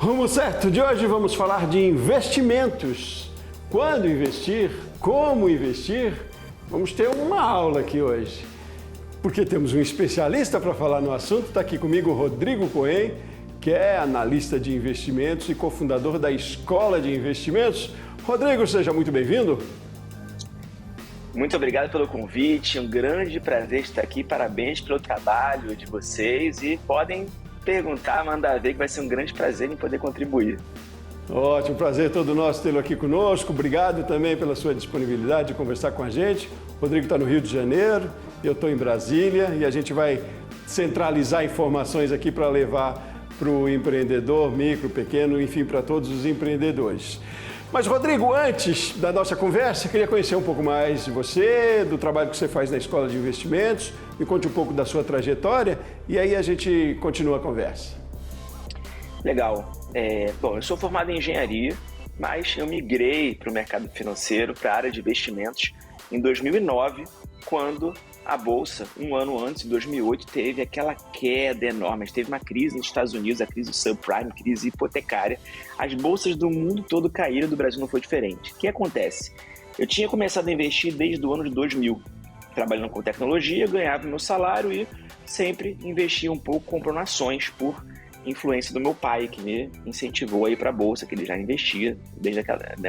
Rumo Certo de hoje vamos falar de investimentos. Quando investir, como investir, vamos ter uma aula aqui hoje. Porque temos um especialista para falar no assunto, está aqui comigo o Rodrigo Cohen, que é analista de investimentos e cofundador da Escola de Investimentos. Rodrigo, seja muito bem-vindo. Muito obrigado pelo convite, um grande prazer estar aqui, parabéns pelo trabalho de vocês e podem perguntar, mandar ver que vai ser um grande prazer em poder contribuir. Ótimo, prazer todo nosso tê-lo aqui conosco, obrigado também pela sua disponibilidade de conversar com a gente. O Rodrigo está no Rio de Janeiro, eu estou em Brasília e a gente vai centralizar informações aqui para levar para o empreendedor, micro, pequeno, enfim, para todos os empreendedores. Mas, Rodrigo, antes da nossa conversa, eu queria conhecer um pouco mais de você, do trabalho que você faz na Escola de Investimentos. Me conte um pouco da sua trajetória e aí a gente continua a conversa. Legal. Bom, eu sou formado em engenharia, mas eu migrei para o mercado financeiro, para a área de investimentos, em 2009, quando a Bolsa, um ano antes, em 2008, teve aquela queda enorme. A gente teve uma crise nos Estados Unidos, a crise subprime, crise hipotecária. As bolsas do mundo todo caíram, do Brasil não foi diferente. O que acontece? Eu tinha começado a investir desde o ano de 2000, trabalhando com tecnologia, ganhava meu salário e sempre investia um pouco comprando ações por influência do meu pai, que me incentivou a ir para a Bolsa, que ele já investia desde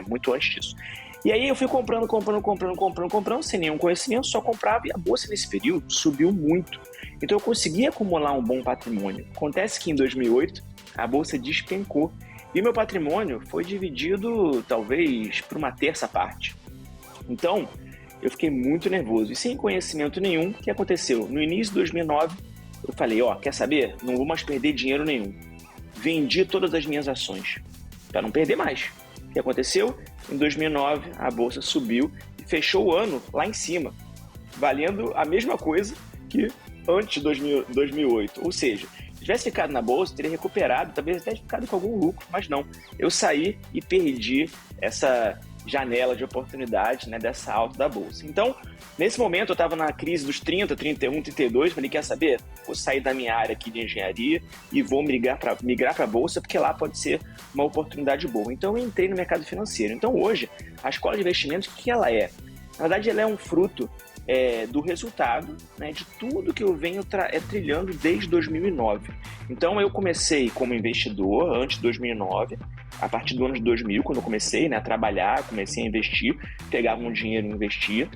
muito antes disso. E aí eu fui comprando, sem nenhum conhecimento, só comprava e a Bolsa nesse período subiu muito. Então eu consegui acumular um bom patrimônio. Acontece que em 2008 a Bolsa despencou e o meu patrimônio foi dividido talvez por uma terça parte. Então eu fiquei muito nervoso e sem conhecimento nenhum. O que aconteceu? No início de 2009 eu falei, quer saber? Não vou mais perder dinheiro nenhum. Vendi todas as minhas ações para não perder mais. O que aconteceu? Em 2009, a Bolsa subiu e fechou o ano lá em cima, valendo a mesma coisa que antes de 2008. Ou seja, se tivesse ficado na Bolsa, teria recuperado, talvez até ficado com algum lucro, mas não. Eu saí e perdi essa janela de oportunidade, dessa alta da Bolsa. Então, nesse momento, eu estava na crise dos 30, 31, 32, falei, quer saber? Vou sair da minha área aqui de engenharia e vou migrar para a Bolsa, porque lá pode ser uma oportunidade boa. Então, eu entrei no mercado financeiro. Então, hoje, a Escola de Investimentos, o que ela é? Na verdade, ela é um fruto do resultado, de tudo que eu venho trilhando desde 2009. Então, eu comecei como investidor antes de 2009, a partir do ano de 2000, quando eu comecei a trabalhar, comecei a investir, pegava um dinheiro e investia.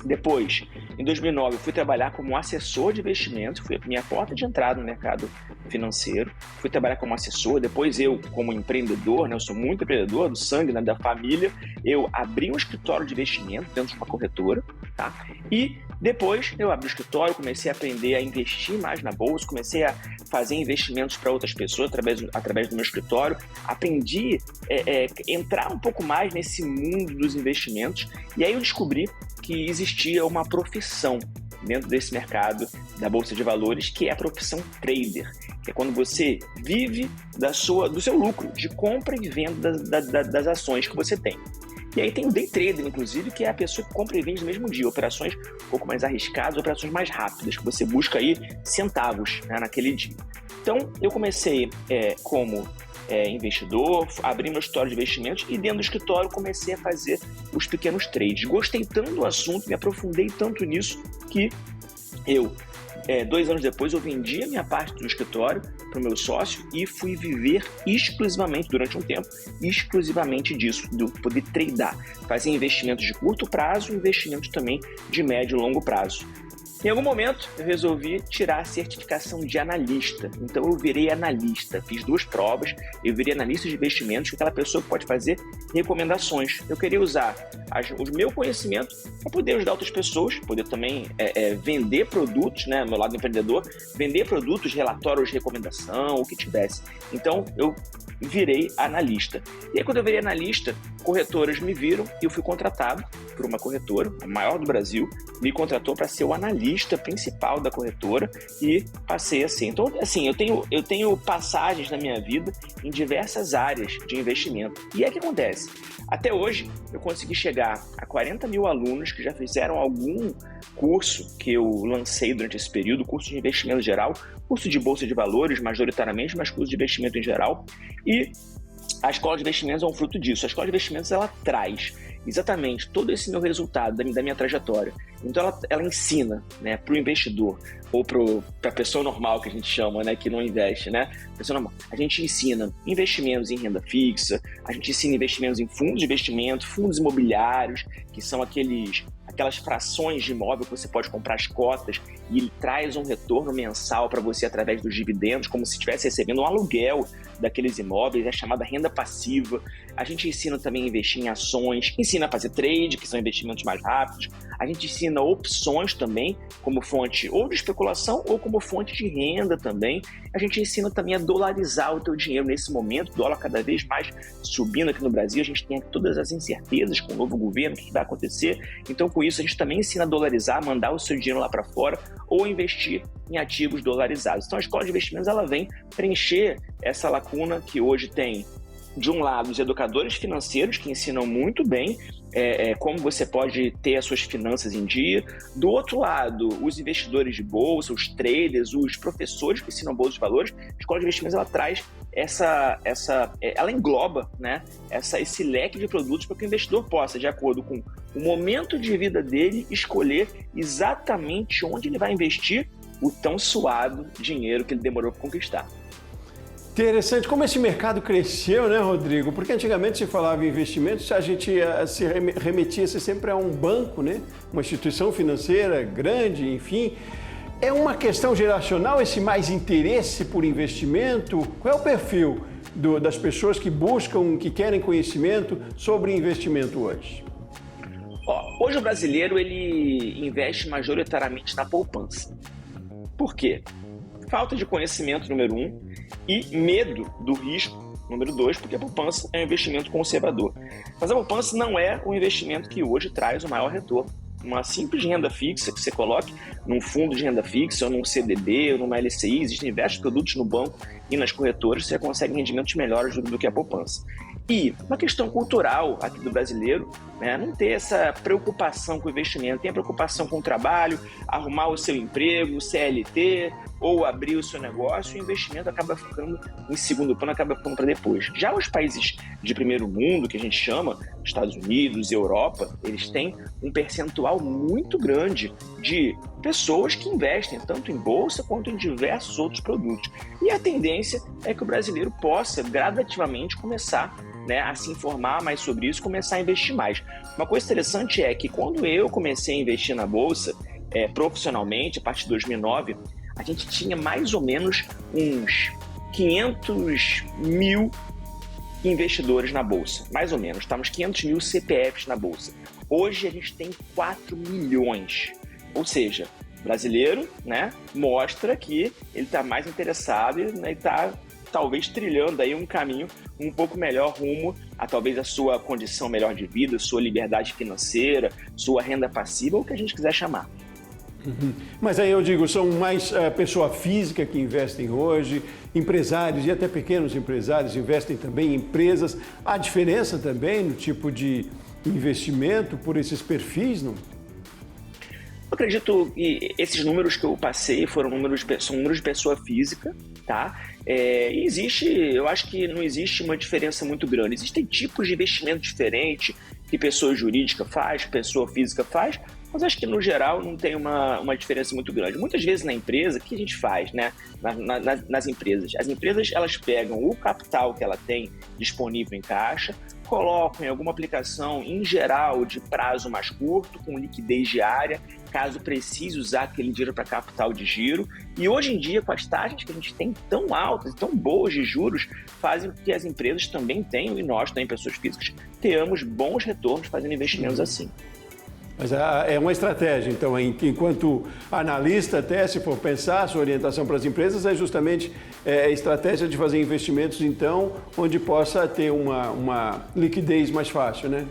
Depois, em 2009, eu fui trabalhar como assessor de investimentos, foi a minha porta de entrada no mercado financeiro. Fui trabalhar como assessor, depois eu, como empreendedor, eu sou muito empreendedor, do sangue, da família, eu abri um escritório de investimento dentro de uma corretora, tá? E depois eu abri o escritório, comecei a aprender a investir mais na Bolsa, comecei a fazer investimentos para outras pessoas através do meu escritório, aprendi a entrar um pouco mais nesse mundo dos investimentos, e aí eu descobri que existia uma profissão dentro desse mercado da Bolsa de Valores, que é a profissão trader, que é quando você vive do seu lucro, de compra e venda das ações que você tem. E aí tem o day trader, inclusive, que é a pessoa que compra e vende no mesmo dia, operações um pouco mais arriscadas, operações mais rápidas, que você busca aí centavos naquele dia. Então, eu comecei como investidor, abri meu escritório de investimentos e dentro do escritório comecei a fazer os pequenos trades. Gostei tanto do assunto, me aprofundei tanto nisso que eu, 2 anos depois, eu vendi a minha parte do escritório para o meu sócio e fui viver exclusivamente, durante um tempo, exclusivamente disso, do poder tradar, fazer investimentos de curto prazo e investimentos também de médio e longo prazo. Em algum momento, eu resolvi tirar a certificação de analista. Então, eu virei analista. Fiz 2 provas. Eu virei analista de investimentos, que é aquela pessoa que pode fazer recomendações. Eu queria usar o meu conhecimento para poder ajudar outras pessoas, poder também vender produtos, meu lado empreendedor, vender produtos, relatórios de recomendação, o que tivesse. Então, eu virei analista. E aí, quando eu virei analista, corretoras me viram e eu fui contratado por uma corretora, a maior do Brasil, me contratou para ser o analista principal da corretora e passei assim. Então, assim, eu tenho passagens na minha vida em diversas áreas de investimento. E é que acontece. Até hoje, eu consegui chegar a 40 mil alunos que já fizeram algum curso que eu lancei durante esse período, curso de investimento geral, curso de bolsa de valores, majoritariamente, mas curso de investimento em geral. E a escola de investimentos é um fruto disso. A escola de investimentos, ela traz exatamente todo esse meu resultado da minha trajetória. Então, ela ensina, né, para o investidor ou para a pessoa normal, que a gente chama, né, que não investe, né? Pessoa normal. A gente ensina investimentos em renda fixa, a gente ensina investimentos em fundos de investimento, fundos imobiliários, que são aquelas frações de imóvel que você pode comprar as cotas e ele traz um retorno mensal para você através dos dividendos, como se estivesse recebendo um aluguel daqueles imóveis, é chamada renda passiva. A gente ensina também a investir em ações, ensina a fazer trade, que são investimentos mais rápidos. A gente ensina opções também, como fonte ou de especulação ou como fonte de renda também. A gente ensina também a dolarizar o teu dinheiro nesse momento, o dólar cada vez mais subindo aqui no Brasil, a gente tem todas as incertezas com o novo governo, o que vai acontecer. Então, com isso, a gente também ensina a dolarizar, mandar o seu dinheiro lá para fora ou investir em ativos dolarizados. Então, a escola de investimentos ela vem preencher essa lacuna que hoje tem, de um lado, os educadores financeiros, que ensinam muito bem como você pode ter as suas finanças em dia. Do outro lado, os investidores de bolsa, os traders, os professores que ensinam bolsa de valores. A escola de investimentos ela traz ela engloba, né, esse leque de produtos para que o investidor possa, de acordo com o momento de vida dele, escolher exatamente onde ele vai investir o tão suado dinheiro que ele demorou para conquistar. Interessante como esse mercado cresceu, né, Rodrigo? Porque antigamente se falava em investimentos, a gente se remetia-se sempre a um banco, né? Uma instituição financeira grande, enfim. É uma questão geracional esse mais interesse por investimento? Qual é o perfil das pessoas que buscam, que querem conhecimento sobre investimento hoje? Hoje o brasileiro ele investe majoritariamente na poupança. Por quê? Falta de conhecimento, número 1, e medo do risco, número 2, porque a poupança é um investimento conservador. Mas a poupança não é um investimento que hoje traz o maior retorno. Uma simples renda fixa que você coloque num fundo de renda fixa, ou num CDB, ou numa LCI, existem diversos produtos no banco e nas corretoras, você consegue rendimentos melhores do que a poupança. E uma questão cultural aqui do brasileiro, né, não ter essa preocupação com o investimento, tem a preocupação com o trabalho, arrumar o seu emprego, CLT, ou abrir o seu negócio, o investimento acaba ficando em segundo plano, acaba ficando para depois. Já os países de primeiro mundo, que a gente chama, Estados Unidos, Europa, eles têm um percentual muito grande de pessoas que investem tanto em bolsa quanto em diversos outros produtos. E a tendência é que o brasileiro possa gradativamente começar, né, a se informar mais sobre isso, começar a investir mais. Uma coisa interessante é que quando eu comecei a investir na bolsa profissionalmente, a partir de 2009, a gente tinha mais ou menos uns 500 mil investidores na bolsa, mais ou menos, tá? Uns 500 mil CPFs na bolsa. Hoje a gente tem 4 milhões, ou seja, brasileiro, né, mostra que ele está mais interessado e, né, está talvez trilhando aí um caminho um pouco melhor rumo a talvez a sua condição melhor de vida, sua liberdade financeira, sua renda passiva, ou o que a gente quiser chamar. Mas aí eu digo, são mais pessoa física que investem hoje, empresários e até pequenos empresários investem também em empresas. Há diferença também no tipo de investimento por esses perfis, não? Eu acredito que esses números que eu passei são números de pessoa física, tá? Eu acho que não existe uma diferença muito grande. Existem tipos de investimento diferentes que pessoa jurídica faz, pessoa física faz, mas acho que no geral não tem uma diferença muito grande. Muitas vezes na empresa, o que a gente faz, né? Nas empresas? As empresas elas pegam o capital que ela tem disponível em caixa, colocam em alguma aplicação, em geral, de prazo mais curto, com liquidez diária, caso precise usar aquele dinheiro para capital de giro. E hoje em dia, com as taxas que a gente tem tão altas e tão boas de juros, fazem com que as empresas também tenham, e nós também, pessoas físicas, tenhamos bons retornos fazendo investimentos assim. Mas é uma estratégia, então, enquanto analista, até se for pensar, a sua orientação para as empresas é justamente a estratégia de fazer investimentos, então, onde possa ter uma liquidez mais fácil, né?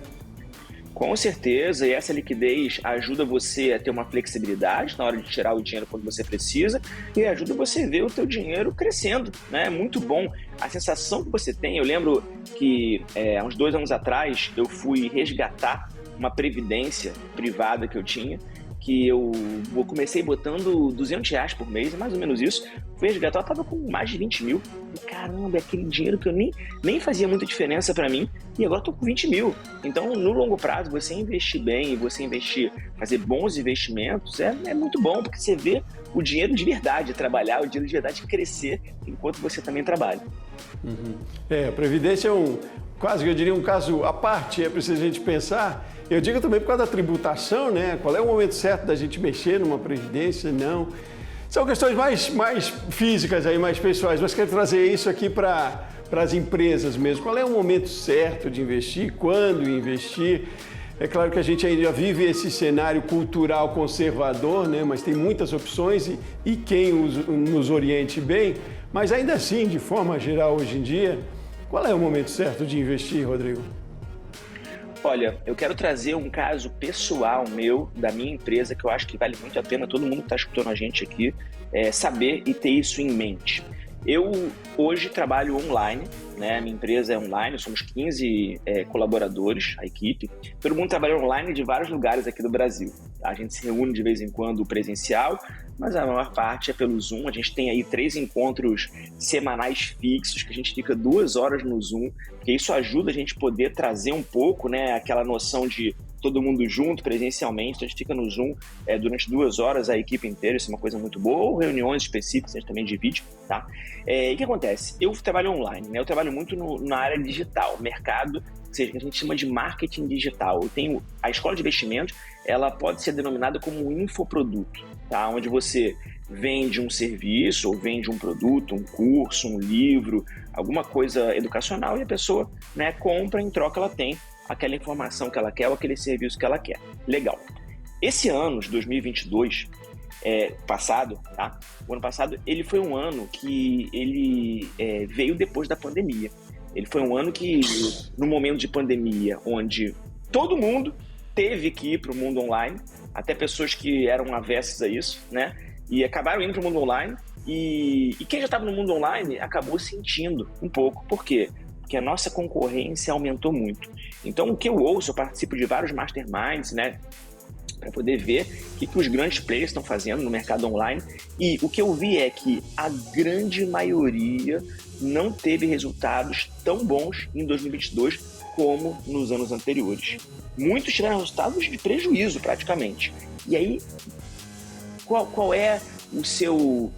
Com certeza, e essa liquidez ajuda você a ter uma flexibilidade na hora de tirar o dinheiro quando você precisa e ajuda você a ver o teu dinheiro crescendo, né? É muito bom. A sensação que você tem, eu lembro que há uns 2 anos atrás eu fui resgatar uma previdência privada que eu tinha, que eu comecei botando R$200 por mês, é mais ou menos isso. Fui resgatar, eu estava com mais de 20 mil. E caramba, é aquele dinheiro que eu nem fazia muita diferença para mim, e agora estou com 20 mil. Então, no longo prazo, você investir bem, você fazer bons investimentos, é muito bom, porque você vê o dinheiro de verdade trabalhar, o dinheiro de verdade crescer, enquanto você também trabalha. A Previdência é quase que eu diria um caso à parte, é preciso a gente pensar. Eu digo também por causa da tributação, né? Qual é o momento certo da gente mexer numa previdência? Não. São questões mais físicas aí, mais pessoais, mas quero trazer isso aqui para as empresas mesmo. Qual é o momento certo de investir? Quando investir? É claro que a gente ainda vive esse cenário cultural conservador, né? Mas tem muitas opções e quem nos oriente bem. Mas ainda assim, de forma geral, hoje em dia, qual é o momento certo de investir, Rodrigo? Olha, eu quero trazer um caso pessoal meu, da minha empresa, que eu acho que vale muito a pena todo mundo que está escutando a gente aqui saber e ter isso em mente. Eu hoje trabalho online, né? Minha empresa é online, somos 15 colaboradores, a equipe. Todo mundo trabalha online de vários lugares aqui do Brasil. A gente se reúne de vez em quando presencial, mas a maior parte é pelo Zoom. A gente tem aí 3 encontros semanais fixos, que a gente fica 2 horas no Zoom, porque isso ajuda a gente poder trazer um pouco, né, aquela noção de todo mundo junto, presencialmente. Então a gente fica no Zoom durante 2 horas, a equipe inteira, isso é uma coisa muito boa, ou reuniões específicas, a gente também divide, tá? E o que acontece? Eu trabalho online, né? Eu trabalho muito na área digital, mercado, ou seja, que a gente chama de marketing digital. Eu tenho a escola de investimentos, ela pode ser denominada como um infoproduto, tá? Onde você vende um serviço ou vende um produto, um curso, um livro, alguma coisa educacional, e a pessoa, né, compra, em troca ela tem aquela informação que ela quer ou aquele serviço que ela quer. Legal. Esse ano de 2022, passado, tá? O ano passado, ele foi um ano que ele veio depois da pandemia. Ele foi um ano que, no momento de pandemia, onde todo mundo teve que ir para o mundo online, até pessoas que eram avessas a isso, né? E acabaram indo para o mundo online. E quem já estava no mundo online acabou sentindo um pouco. Por quê? Porque a nossa concorrência aumentou muito. Então, o que eu ouço, eu participo de vários masterminds, né, para poder ver o que os grandes players estão fazendo no mercado online. E o que eu vi é que a grande maioria não teve resultados tão bons em 2022 como nos anos anteriores. Muitos tiveram resultados de prejuízo, praticamente. E aí, qual é o seu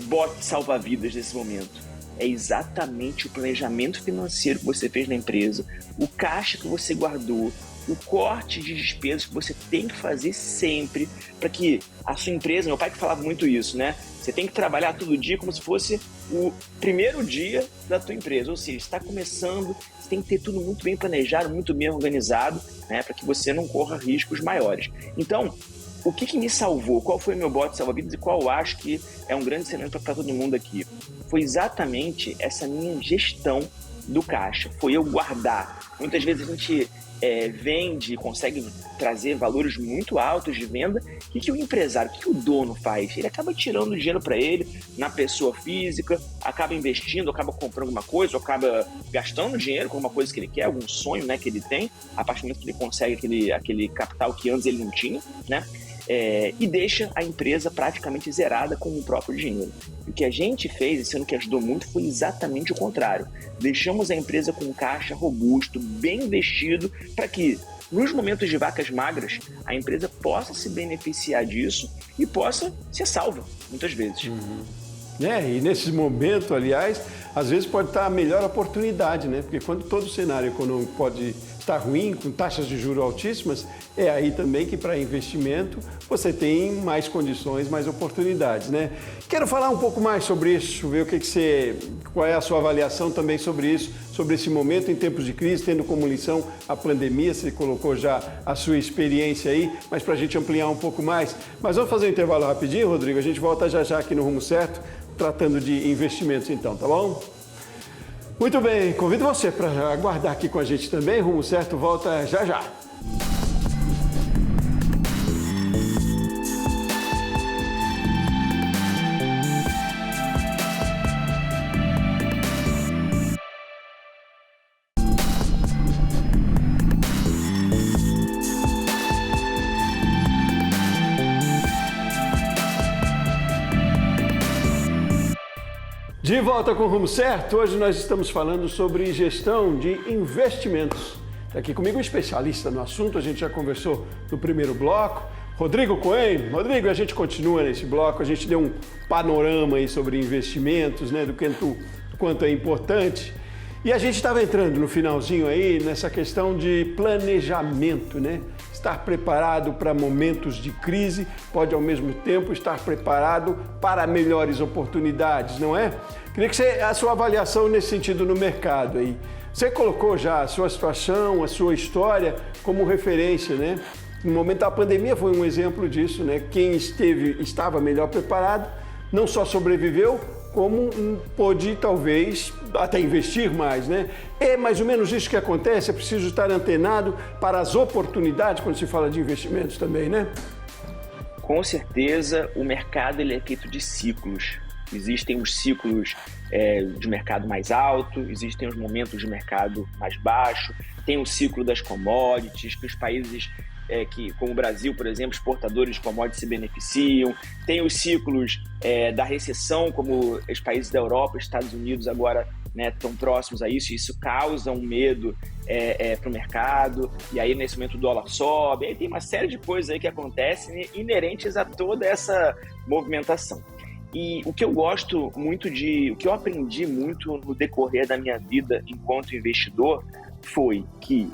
bote salva-vidas nesse momento? É exatamente o planejamento financeiro que você fez na empresa, o caixa que você guardou, o corte de despesas que você tem que fazer sempre para que a sua empresa, meu pai que falava muito isso, né? Você tem que trabalhar todo dia como se fosse o primeiro dia da tua empresa, ou seja, está começando, você tem que ter tudo muito bem planejado, muito bem organizado, né? Para que você não corra riscos maiores. Então, o que me salvou? Qual foi o meu bote salva-vidas e qual eu acho que é um grande cenário para todo mundo aqui? Foi exatamente essa minha gestão do caixa. Foi eu guardar. Muitas vezes a gente vende, consegue trazer valores muito altos de venda. O que o empresário, o que o dono faz? Ele acaba tirando dinheiro para ele na pessoa física, acaba investindo, acaba comprando alguma coisa, ou acaba gastando dinheiro com uma coisa que ele quer, algum sonho, né, que ele tem, a partir do momento que ele consegue aquele capital que antes ele não tinha, né? E deixa a empresa praticamente zerada com o próprio dinheiro. O que a gente fez, esse ano que ajudou muito, foi exatamente o contrário. Deixamos a empresa com um caixa robusto, bem investido, para que, nos momentos de vacas magras, a empresa possa se beneficiar disso e possa ser salva, muitas vezes. E nesse momento, aliás, às vezes pode estar a melhor oportunidade, né? Porque quando todo o cenário econômico pode estar ruim, com taxas de juros altíssimas, é aí também que para investimento você tem mais condições, mais oportunidades, né? Quero falar um pouco mais sobre isso, ver qual é a sua avaliação também sobre isso, sobre esse momento em tempos de crise, tendo como lição a pandemia. Você colocou já a sua experiência aí, mas para a gente ampliar um pouco mais. Mas vamos fazer um intervalo rapidinho, Rodrigo? A gente volta já aqui no Rumo Certo, tratando de investimentos então, tá bom? Muito bem, convido você para aguardar aqui com a gente também. Rumo Certo volta já. De volta com o Rumo Certo, hoje nós estamos falando sobre gestão de investimentos. Está aqui comigo um especialista no assunto, a gente já conversou no primeiro bloco, Rodrigo Cohen. Rodrigo, a gente continua nesse bloco, a gente deu um panorama aí sobre investimentos, né, do quanto é importante. E a gente estava entrando no finalzinho aí nessa questão de planejamento, né? Estar preparado para momentos de crise pode ao mesmo tempo estar preparado para melhores oportunidades, não é? Queria que a sua avaliação nesse sentido no mercado aí. Você colocou já a sua situação, a sua história como referência, né? No momento da pandemia foi um exemplo disso, né? Quem estava melhor preparado não só sobreviveu, como pôde talvez até investir mais, né? É mais ou menos isso que acontece, é preciso estar antenado para as oportunidades quando se fala de investimentos também, né? Com certeza, o mercado ele é feito de ciclos. Existem os ciclos de mercado mais alto, existem os momentos de mercado mais baixo, tem o ciclo das commodities, que os países como o Brasil, por exemplo, exportadores de commodities se beneficiam, tem os ciclos da recessão, como os países da Europa, Estados Unidos agora estão próximos a isso, e isso causa um medo para o mercado, e aí nesse momento o dólar sobe, aí tem uma série de coisas aí que acontecem inerentes a toda essa movimentação. E o que eu gosto muito o que eu aprendi muito no decorrer da minha vida enquanto investidor foi que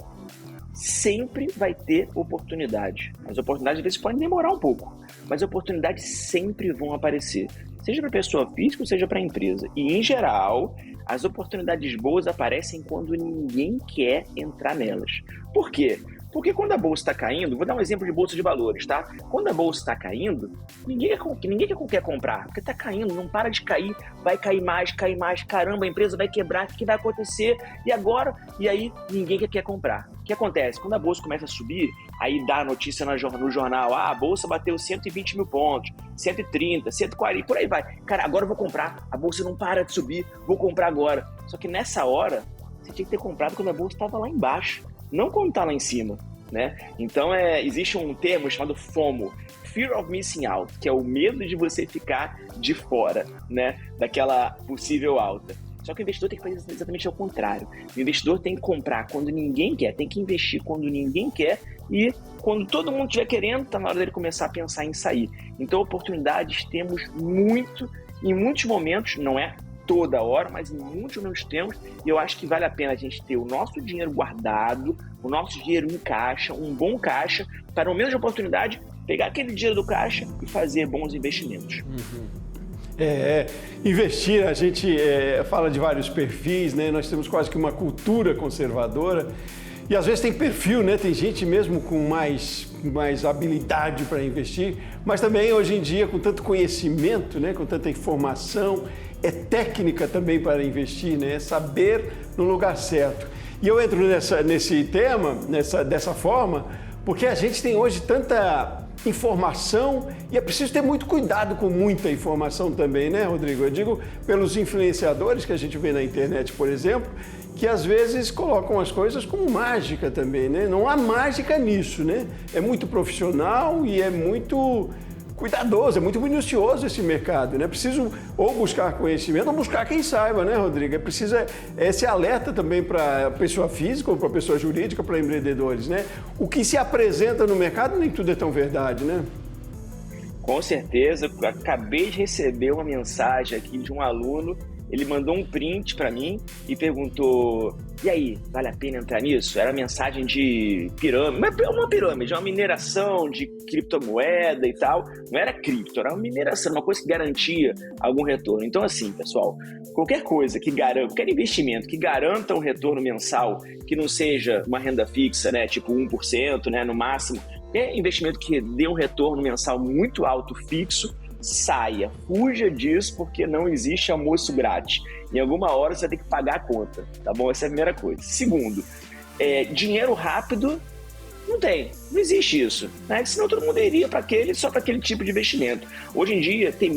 sempre vai ter oportunidade. As oportunidades às vezes podem demorar um pouco, mas oportunidades sempre vão aparecer, seja para pessoa física ou seja para empresa. E em geral, as oportunidades boas aparecem quando ninguém quer entrar nelas. Por quê? Porque quando a bolsa está caindo, vou dar um exemplo de bolsa de valores, tá? Quando a bolsa está caindo, ninguém quer comprar, porque está caindo, não para de cair, vai cair mais, caramba, a empresa vai quebrar, o que vai acontecer? E agora? E aí ninguém quer comprar. O que acontece? Quando a bolsa começa a subir, aí dá a notícia no jornal, a bolsa bateu 120 mil pontos, 130, 140, por aí vai. Cara, agora eu vou comprar, a bolsa não para de subir, vou comprar agora. Só que nessa hora, você tinha que ter comprado quando a bolsa estava lá embaixo. Não quando está lá em cima, né? Então, existe um termo chamado FOMO, Fear of Missing Out, que é o medo de você ficar de fora, né? Daquela possível alta. Só que o investidor tem que fazer exatamente ao contrário. O investidor tem que comprar quando ninguém quer, tem que investir quando ninguém quer e quando todo mundo estiver querendo, está na hora dele começar a pensar em sair. Então, oportunidades temos em muitos momentos, não é toda hora, mas em muitos momentos temos, e eu acho que vale a pena a gente ter o nosso dinheiro guardado, o nosso dinheiro em caixa, um bom caixa, para no momento de oportunidade, pegar aquele dinheiro do caixa e fazer bons investimentos. Investir, a gente fala de vários perfis, né? Nós temos quase que uma cultura conservadora, e às vezes tem perfil, né? Tem gente mesmo com mais habilidade para investir, mas também hoje em dia com tanto conhecimento, né? Com tanta informação, é técnica também para investir, né? É saber no lugar certo. E eu entro nesse tema, dessa forma, porque a gente tem hoje tanta informação e é preciso ter muito cuidado com muita informação também, né, Rodrigo? Eu digo pelos influenciadores que a gente vê na internet, por exemplo, que às vezes colocam as coisas como mágica também, né? Não há mágica nisso, né? É muito profissional e é muito cuidadoso, é muito minucioso esse mercado, né? É preciso ou buscar conhecimento ou buscar quem saiba, né, Rodrigo? É preciso esse alerta também para a pessoa física ou para a pessoa jurídica, para empreendedores, né? O que se apresenta no mercado nem tudo é tão verdade, né? Com certeza, eu acabei de receber uma mensagem aqui de um aluno, ele mandou um print para mim e perguntou: e aí, vale a pena entrar nisso? Era mensagem de pirâmide, uma pirâmide, uma mineração de criptomoeda e tal. Não era cripto, era uma mineração, uma coisa que garantia algum retorno. Então assim, pessoal, qualquer coisa que garanta, qualquer investimento que garanta um retorno mensal, que não seja uma renda fixa, né, tipo 1%, né, no máximo, é investimento que dê um retorno mensal muito alto, fixo, saia, fuja disso, porque não existe almoço grátis. Em alguma hora você vai ter que pagar a conta, tá bom? Essa é a primeira coisa. Segundo, dinheiro rápido não existe isso, né? Senão todo mundo iria só para aquele tipo de investimento. Hoje em dia tem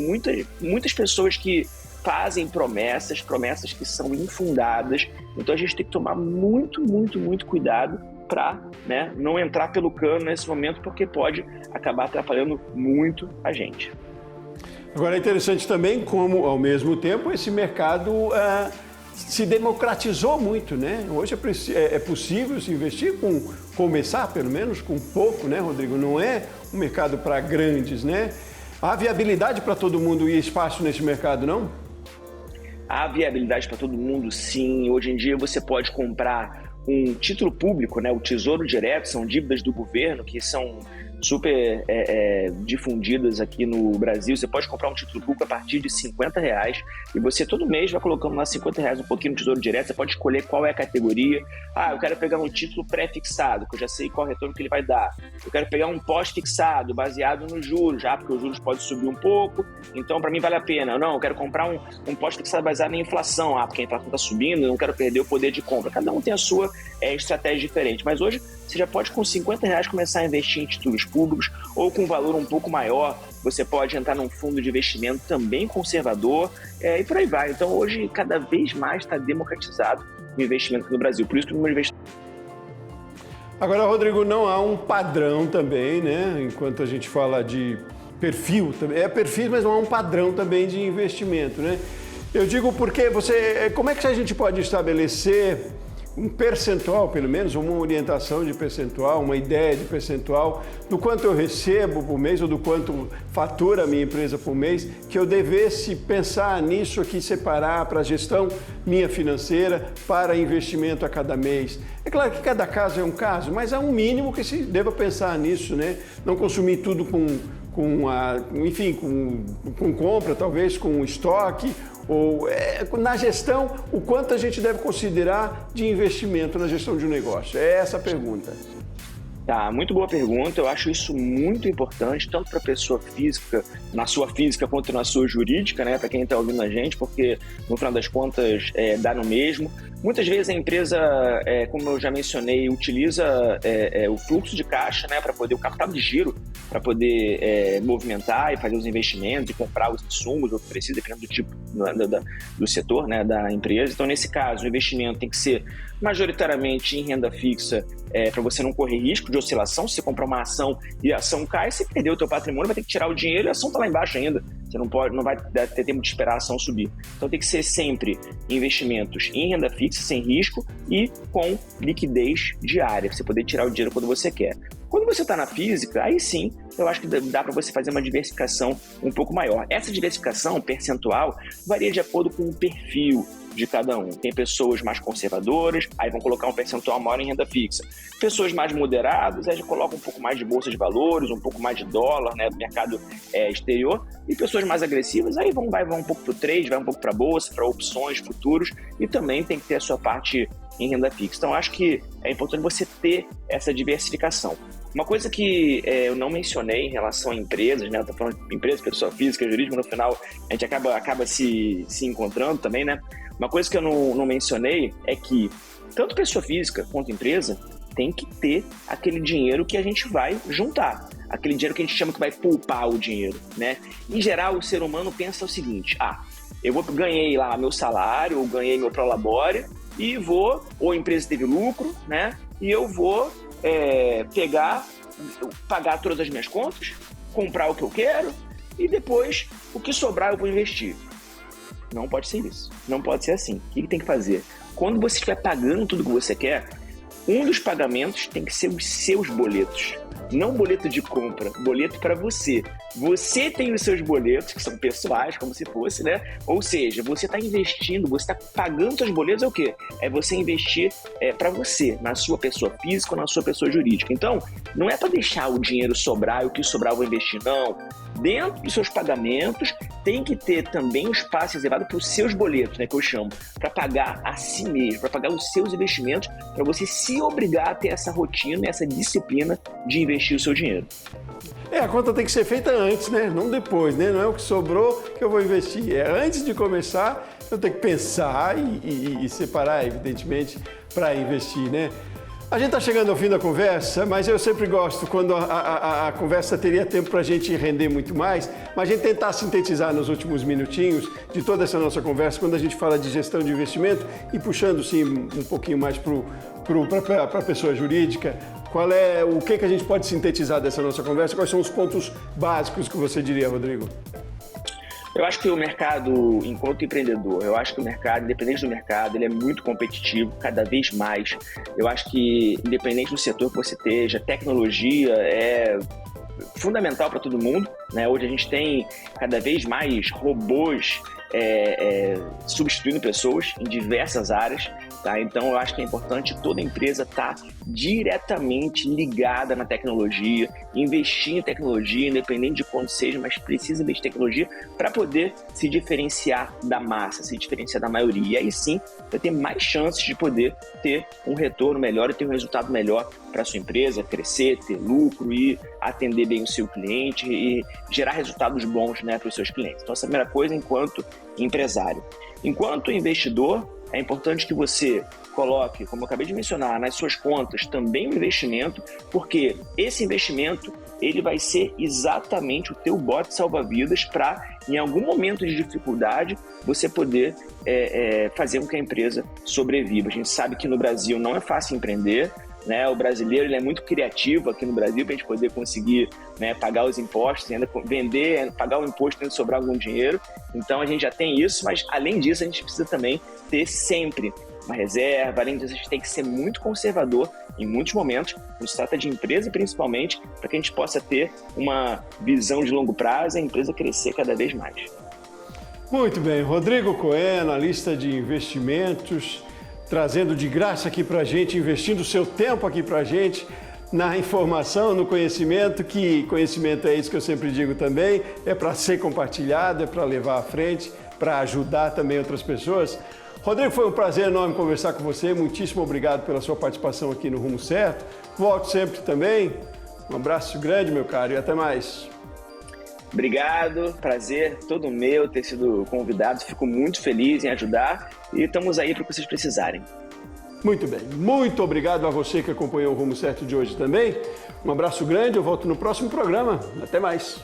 muitas pessoas que fazem promessas que são infundadas, então a gente tem que tomar muito, muito, muito cuidado para, né, não entrar pelo cano nesse momento, porque pode acabar atrapalhando muito a gente. Agora é interessante também como, ao mesmo tempo, esse mercado se democratizou muito, né? Hoje é possível se investir começar pelo menos com pouco, né, Rodrigo? Não é um mercado para grandes, né? Há viabilidade para todo mundo e espaço nesse mercado, não? Há viabilidade para todo mundo, sim. Hoje em dia você pode comprar um título público, né? O Tesouro Direto, são dívidas do governo que são super difundidas aqui no Brasil. Você pode comprar um título público a partir de R$50 e você todo mês vai colocando lá R$50 um pouquinho no Tesouro Direto. Você pode escolher qual é a categoria. Eu quero pegar um título pré-fixado, que eu já sei qual retorno que ele vai dar. Eu quero pegar um pós-fixado, baseado nos juros, porque os juros podem subir um pouco, então para mim vale a pena. Não, eu quero comprar um pós-fixado baseado na inflação, porque a inflação está subindo, eu não quero perder o poder de compra. Cada um tem a sua estratégia diferente, mas hoje você já pode com R$50 começar a investir em títulos públicos, ou com um valor um pouco maior, você pode entrar num fundo de investimento também conservador, e por aí vai. Então hoje cada vez mais está democratizado o investimento no Brasil, por isso que o número de investimentos... Agora, Rodrigo, não há um padrão também, né? Enquanto a gente fala de perfil, é perfil, mas não há um padrão também de investimento, né? Eu digo porque como é que a gente pode estabelecer um percentual, pelo menos, uma orientação de percentual, uma ideia de percentual do quanto eu recebo por mês ou do quanto fatura a minha empresa por mês, que eu devesse pensar nisso aqui, separar para a gestão minha financeira, para investimento a cada mês. É claro que cada caso é um caso, mas há um mínimo que se deva pensar nisso, né? Não consumir tudo com compra, talvez com estoque, ou na gestão, o quanto a gente deve considerar de investimento na gestão de um negócio? É essa a pergunta. Tá, muito boa pergunta. Eu acho isso muito importante, tanto para a pessoa física, na sua física, quanto na sua jurídica, né? Para quem está ouvindo a gente, porque no final das contas dá no mesmo. Muitas vezes a empresa, como eu já mencionei, utiliza o fluxo de caixa, né, para poder, o capital de giro, para poder movimentar e fazer os investimentos e comprar os insumos ou que precisa, dependendo do tipo do setor, né, da empresa. Então, nesse caso, o investimento tem que ser majoritariamente em renda fixa, para você não correr risco de oscilação. Se você comprar uma ação e a ação cai, você perdeu o teu patrimônio, vai ter que tirar o dinheiro e a ação está lá embaixo ainda. Você não vai ter tempo de esperar a ação subir. Então tem que ser sempre investimentos em renda fixa, sem risco e com liquidez diária, para você poder tirar o dinheiro quando você quer. Quando você está na física, aí sim, eu acho que dá para você fazer uma diversificação um pouco maior. Essa diversificação percentual varia de acordo com o perfil de cada um. Tem pessoas mais conservadoras, aí vão colocar um percentual maior em renda fixa. Pessoas mais moderadas, aí já colocam um pouco mais de bolsa de valores, um pouco mais de dólar, né, do mercado exterior. E pessoas mais agressivas, aí vão um pouco para o trade, vai um pouco para a bolsa, para opções, futuros, e também tem que ter a sua parte em renda fixa. Então, acho que é importante você ter essa diversificação. Uma coisa que eu não mencionei em relação a empresas, né? Eu tô falando de empresa, pessoa física, jurídica, no final a gente acaba se encontrando também, né? Uma coisa que eu não mencionei é que tanto pessoa física quanto empresa tem que ter aquele dinheiro que a gente vai juntar, aquele dinheiro que a gente chama que vai poupar o dinheiro, né? Em geral, o ser humano pensa o seguinte: ganhei lá meu salário, ou ganhei meu prolabore e ou a empresa teve lucro, né? E eu vou pagar todas as minhas contas, comprar o que eu quero e depois o que sobrar eu vou investir. Não pode ser isso. Não pode ser assim. O que tem que fazer? Quando você estiver pagando tudo que você quer, um dos pagamentos tem que ser os seus boletos. Não boleto de compra, boleto para você. Você tem os seus boletos, que são pessoais, como se fosse, né? Ou seja, você está investindo, você está pagando seus boletos, é o quê? É você investir para você, na sua pessoa física ou na sua pessoa jurídica. Então, não é para deixar o dinheiro sobrar e o que sobrar eu vou investir, não. Dentro dos seus pagamentos, tem que ter também um espaço reservado para os seus boletos, né, que eu chamo, para pagar a si mesmo, para pagar os seus investimentos, para você se obrigar a ter essa rotina, essa disciplina de investir o seu dinheiro. A conta tem que ser feita antes, né? Não depois, né? Não é o que sobrou que eu vou investir. Antes de começar, eu tenho que pensar e separar, evidentemente, para investir, né? A gente está chegando ao fim da conversa, mas eu sempre gosto quando a conversa teria tempo para a gente render muito mais, mas a gente tentar sintetizar nos últimos minutinhos de toda essa nossa conversa, quando a gente fala de gestão de investimento e puxando sim um pouquinho mais para a pessoa jurídica, o que a gente pode sintetizar dessa nossa conversa? Quais são os pontos básicos que você diria, Rodrigo? Eu acho que o mercado, enquanto empreendedor, eu acho que o mercado, independente do mercado, ele é muito competitivo, cada vez mais. Eu acho que, independente do setor que você esteja, tecnologia é fundamental para todo mundo, né? Hoje a gente tem cada vez mais robôs substituindo pessoas em diversas áreas, tá? Então eu acho que é importante toda empresa estar diretamente ligada na tecnologia, investir em tecnologia, independente de quando seja, mas precisa investir em tecnologia para poder se diferenciar da massa, se diferenciar da maioria. E aí sim, vai ter mais chances de poder ter um retorno melhor e ter um resultado melhor para a sua empresa, crescer, ter lucro e atender bem o seu cliente e gerar resultados bons, né, para os seus clientes. Então essa é a primeira coisa enquanto empresário. Enquanto investidor, é importante que você coloque, como eu acabei de mencionar, nas suas contas também um investimento, porque esse investimento ele vai ser exatamente o teu bote salva-vidas para, em algum momento de dificuldade, você poder fazer com que a empresa sobreviva. A gente sabe que no Brasil não é fácil empreender, né? O brasileiro ele é muito criativo aqui no Brasil para a gente poder conseguir, né, pagar os impostos, ainda vender, pagar o imposto e sobrar algum dinheiro. Então a gente já tem isso, mas além disso a gente precisa também ter sempre uma reserva. Além disso, a gente tem que ser muito conservador em muitos momentos, quando se trata de empresa principalmente, para que a gente possa ter uma visão de longo prazo e a empresa crescer cada vez mais. Muito bem, Rodrigo Cohen, analista de investimentos, trazendo de graça aqui para a gente, investindo o seu tempo aqui para a gente, na informação, no conhecimento, que conhecimento é isso que eu sempre digo também, é para ser compartilhado, é para levar à frente, para ajudar também outras pessoas. Rodrigo, foi um prazer enorme conversar com você, muitíssimo obrigado pela sua participação aqui no Rumo Certo. Volte sempre também, um abraço grande, meu caro, e até mais. Obrigado, prazer todo meu ter sido convidado, fico muito feliz em ajudar e estamos aí para o que vocês precisarem. Muito bem, muito obrigado a você que acompanhou o Rumo Certo de hoje também. Um abraço grande, eu volto no próximo programa. Até mais.